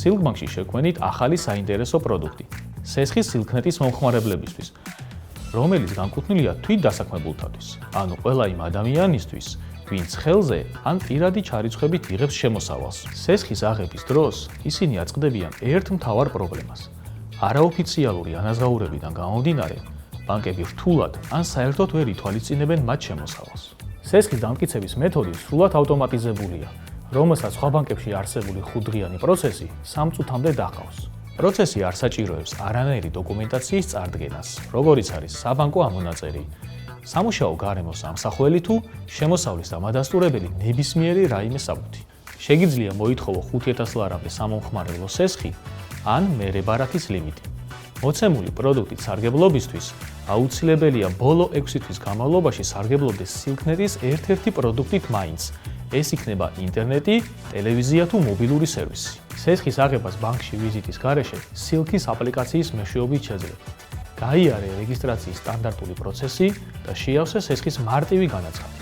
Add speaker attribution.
Speaker 1: სილკბანკში შექმნით ახალი საინტერესო პროდუქტი სესხის სილქნეტის მომხმარებლებისთვის, რომელიც განკუთვნილია თვით დასაქმებულთათვის, ანუ ყველა იმ ადამიანისთვის, ვინც ხელზე ან პირადი ჩარიცხვებით იღებს შემოსავალს. სესხის აღების დროს ისინი აწყდებიან ერთ მთავარ პრობლემას. არაოფიციალური ანაზღაურებიდან გამომდინარე, ბანკები რთულად ან საერთოდ ვერ ითვალისწინებენ მათ შემოსავალს. სესხის დამტკიცების მეთოდი სრულად ავტომატიზებულია, რომელსაც სხვა ბანკებში არსებული 5-დღიანი პროცესი 3 წუთამდე დაჰყავს. პროცესი არ საჭიროებს არანაირი დოკუმენტაციის წარდგენას, როგორიც არის საბანკო ამონაწერი, სამუშაო გარემოს ამსახველი თუ შემოსავლის დამადასტურებელი ნებისმიერი რაიმე საბუთი. შეგიძლია მოითხოვო 5000 ლარამდე სამომხმარებლო სესხი ან მერე ბარათის ლიმიტი. მოცემული პროდუქტის სარგებლობისთვის აუცილებელია ბოლო 6 თვის განმავლობაში სარგებლობდეს სილქნეტის ერთ-ერთი პროდუქტით მაინც. ეს იქნება ინტერნეტი, ტელევიზია თუ მობილური სერვისი. სესხის აღებას ბანკში ვიზიტის გარეშე სილქის აპლიკაციის მეშვეობით შეძლებ. გაიარე რეგისტრაციის სტანდარტული პროცესი და შეავსე სესხის მარტივი განაცხადი.